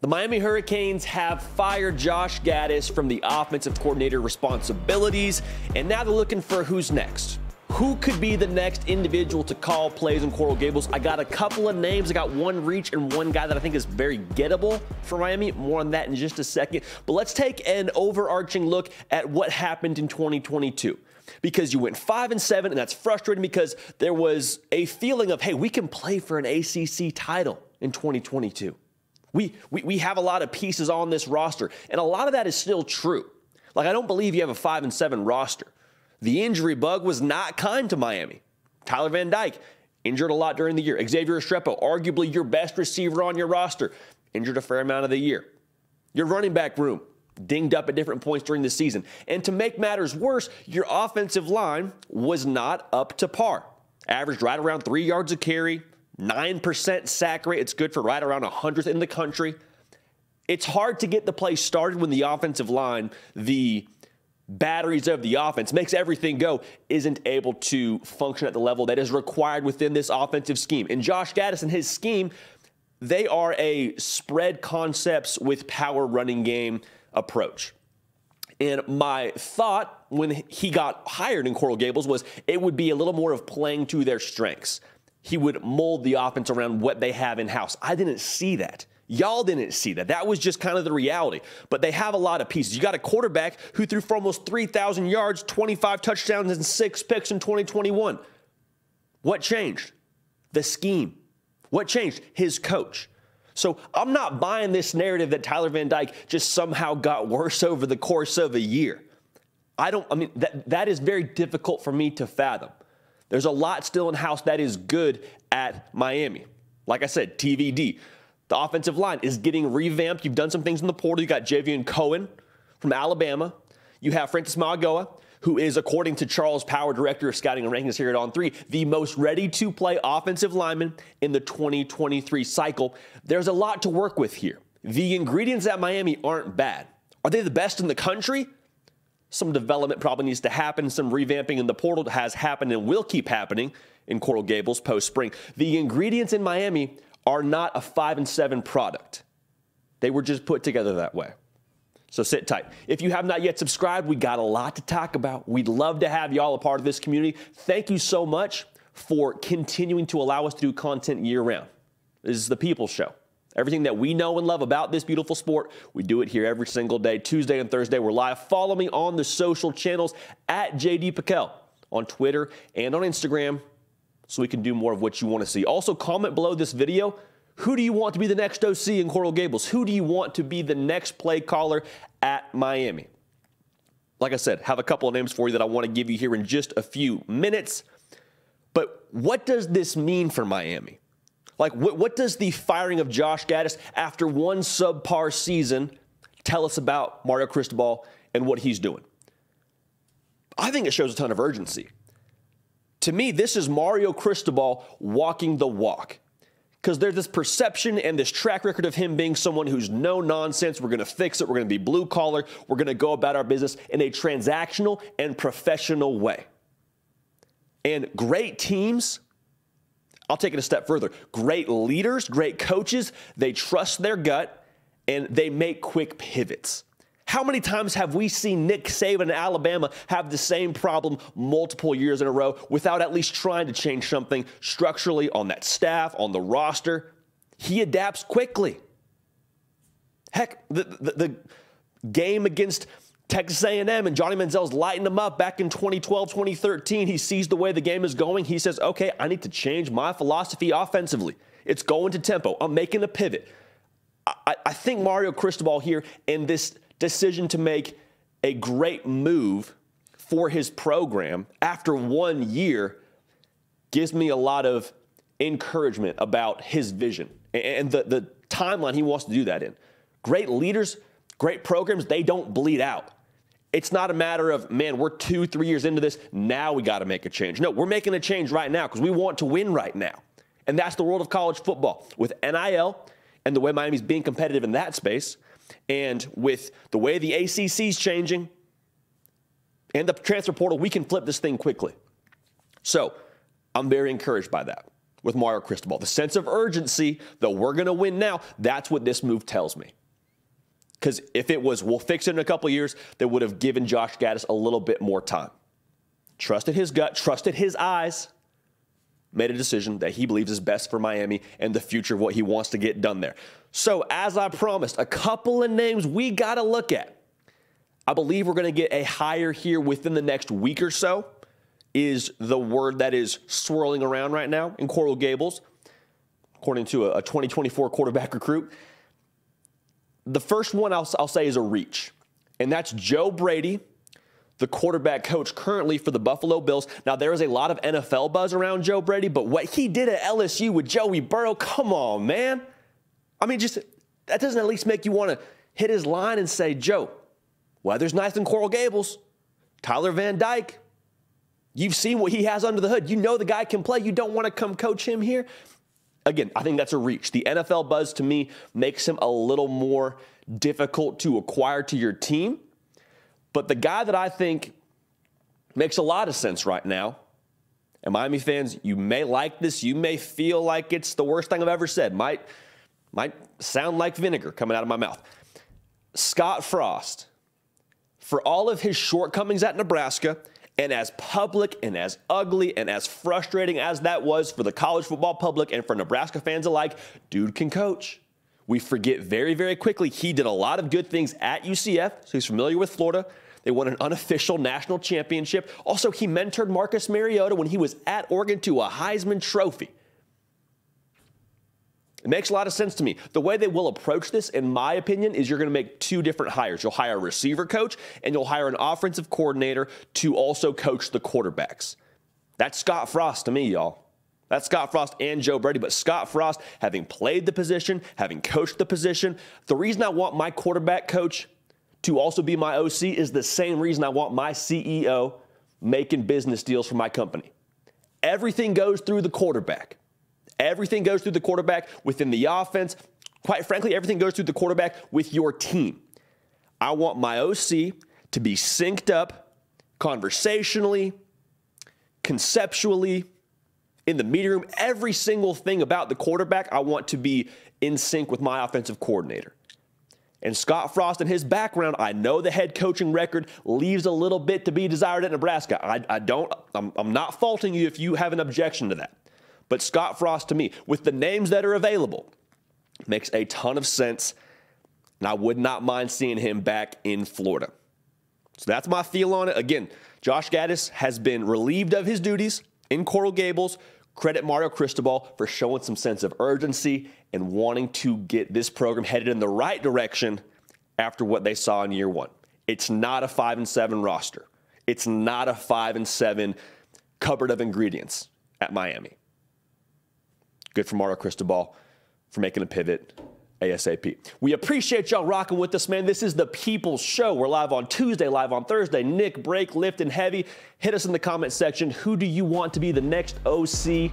The Miami Hurricanes have fired Josh Gattis from the offensive coordinator responsibilities, and now they're looking for who's next. Who could be the next individual to call plays in Coral Gables? I got a couple of names. I got one reach and one guy that I think is very gettable for Miami. More on that in just a second. But let's take an overarching look at what happened in 2022. Because you went 5-7, and that's frustrating because there was a feeling of, hey, we can play for an ACC title in 2022. We have a lot of pieces on this roster, and a lot of that is still true. Like, I don't believe you have a 5-7 roster. The injury bug was not kind to Miami. Tyler Van Dyke, injured a lot during the year. Xavier Restrepo, arguably your best receiver on your roster, injured a fair amount of the year. Your running back room, dinged up at different points during the season. And to make matters worse, your offensive line was not up to par. Averaged right around 3 yards a carry, 9% sack rate. It's good for right around 100th in the country. It's hard to get the play started when the offensive line, the batteries of the offense, makes everything go, isn't able to function at the level that is required within this offensive scheme. And Josh Gattis and his scheme, they are a spread concepts with power running game approach. And my thought when he got hired in Coral Gables was it would be a little more of playing to their strengths. He would mold the offense around what they have in-house. I didn't see that. Y'all didn't see that. That was just kind of the reality. But they have a lot of pieces. You got a quarterback who threw for almost 3,000 yards, 25 touchdowns, and 6 picks in 2021. What changed? The scheme. What changed? His coach. So I'm not buying this narrative that Tyler Van Dyke just somehow got worse over the course of a year. That is very difficult for me to fathom. There's a lot still in-house that is good at Miami. Like I said, TVD. The offensive line is getting revamped. You've done some things in the portal. You got Javion Cohen from Alabama. You have Francis Mauigoa, who is, according to Charles Power, Director of Scouting and Rankings here at On3, the most ready-to-play offensive lineman in the 2023 cycle. There's a lot to work with here. The ingredients at Miami aren't bad. Are they the best in the country? Some development probably needs to happen. Some revamping in the portal has happened and will keep happening in Coral Gables post-spring. The ingredients in Miami are not a 5-7 product. They were just put together that way. So sit tight. If you have not yet subscribed, we got a lot to talk about. We'd love to have you all a part of this community. Thank you so much for continuing to allow us to do content year-round. This is the People's Show. Everything that we know and love about this beautiful sport, we do it here every single day. Tuesday and Thursday, we're live. Follow me on the social channels at JD Pickell on Twitter and on Instagram so we can do more of what you want to see. Also, comment below this video. Who do you want to be the next OC in Coral Gables? Who do you want to be the next play caller at Miami? Like I said, have a couple of names for you that I want to give you here in just a few minutes. But what does this mean for Miami? Like, what does the firing of Josh Gattis after one subpar season tell us about Mario Cristobal and what he's doing? I think it shows a ton of urgency. To me, this is Mario Cristobal walking the walk. Because there's this perception and this track record of him being someone who's no nonsense. We're going to fix it. We're going to be blue collar. We're going to go about our business in a transactional and professional way. And great teams, I'll take it a step further. Great leaders, great coaches, they trust their gut and they make quick pivots. How many times have we seen Nick Saban in Alabama have the same problem multiple years in a row without at least trying to change something structurally on that staff, on the roster? He adapts quickly. Heck, the game against Texas A&M and Johnny Manziel's lighting him up back in 2012, 2013. He sees the way the game is going. He says, okay, I need to change my philosophy offensively. It's going to tempo. I'm making a pivot. I think Mario Cristobal here in this decision to make a great move for his program after 1 year gives me a lot of encouragement about his vision and the timeline he wants to do that in. Great leaders, great programs, they don't bleed out. It's not a matter of, man, we're 2-3 years into this, now we got to make a change. No, we're making a change right now because we want to win right now. And that's the world of college football. With NIL and the way Miami's being competitive in that space, and with the way the ACC's changing and the transfer portal, we can flip this thing quickly. So I'm very encouraged by that. with Mario Cristobal. The sense of urgency that we're going to win now, that's what this move tells me. Because if it was, we'll fix it in a couple of years, they would have given Josh Gattis a little bit more time. Trusted his gut, trusted his eyes, made a decision that he believes is best for Miami and the future of what he wants to get done there. So, as I promised, a couple of names we got to look at. I believe we're going to get a hire here within the next week or so, is the word that is swirling around right now in Coral Gables, according to a 2024 quarterback recruit. The first one I'll say is a reach, and that's Joe Brady, the quarterback coach currently for the Buffalo Bills. Now, there is a lot of NFL buzz around Joe Brady, but what he did at LSU with Joey Burrow, come on, man. I mean, just that doesn't at least make you want to hit his line and say, Joe, weather's nice in Coral Gables. Tyler Van Dyke, you've seen what he has under the hood. You know the guy can play. You don't want to come coach him here? Again, I think that's a reach. The NFL buzz, to me, makes him a little more difficult to acquire to your team. But the guy that I think makes a lot of sense right now, and Miami fans, you may like this, you may feel like it's the worst thing I've ever said. Might sound like vinegar coming out of my mouth. Scott Frost, for all of his shortcomings at Nebraska, and as public and as ugly and as frustrating as that was for the college football public and for Nebraska fans alike, dude can coach. We forget very, very quickly he did a lot of good things at UCF, so he's familiar with Florida. They won an unofficial national championship. Also, he mentored Marcus Mariota when he was at Oregon to a Heisman Trophy. It makes a lot of sense to me. The way they will approach this, in my opinion, is you're going to make two different hires. You'll hire a receiver coach, and you'll hire an offensive coordinator to also coach the quarterbacks. That's Scott Frost to me, y'all. That's Scott Frost and Joe Brady. But Scott Frost, having played the position, having coached the position, the reason I want my quarterback coach to also be my OC is the same reason I want my CEO making business deals for my company. Everything goes through the quarterback. Everything goes through the quarterback within the offense. Quite frankly, everything goes through the quarterback with your team. I want my OC to be synced up conversationally, conceptually, in the meeting room. Every single thing about the quarterback, I want to be in sync with my offensive coordinator. And Scott Frost and his background, I know the head coaching record leaves a little bit to be desired at Nebraska. I'm not faulting you if you have an objection to that. But Scott Frost, to me, with the names that are available, makes a ton of sense. And I would not mind seeing him back in Florida. So that's my feel on it. Again, Josh Gattis has been relieved of his duties in Coral Gables. Credit Mario Cristobal for showing some sense of urgency and wanting to get this program headed in the right direction after what they saw in year one. It's not a 5-7 roster. It's not a 5-7 cupboard of ingredients at Miami. Good for Mario Cristobal for making a pivot ASAP. We appreciate y'all rocking with us, man. This is the People's Show. We're live on Tuesday, live on Thursday. Nick, break, lift, and heavy. Hit us in the comment section. Who do you want to be the next OC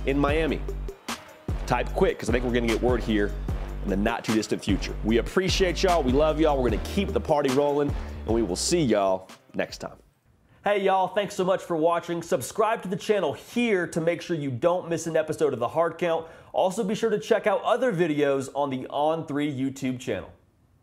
in Miami? Type quick, because I think we're going to get word here in the not too distant future. We appreciate y'all. We love y'all. We're going to keep the party rolling, and we will see y'all next time. Hey y'all, thanks so much for watching. Subscribe to the channel here to make sure you don't miss an episode of The Hard Count. Also be sure to check out other videos on the On3 YouTube channel.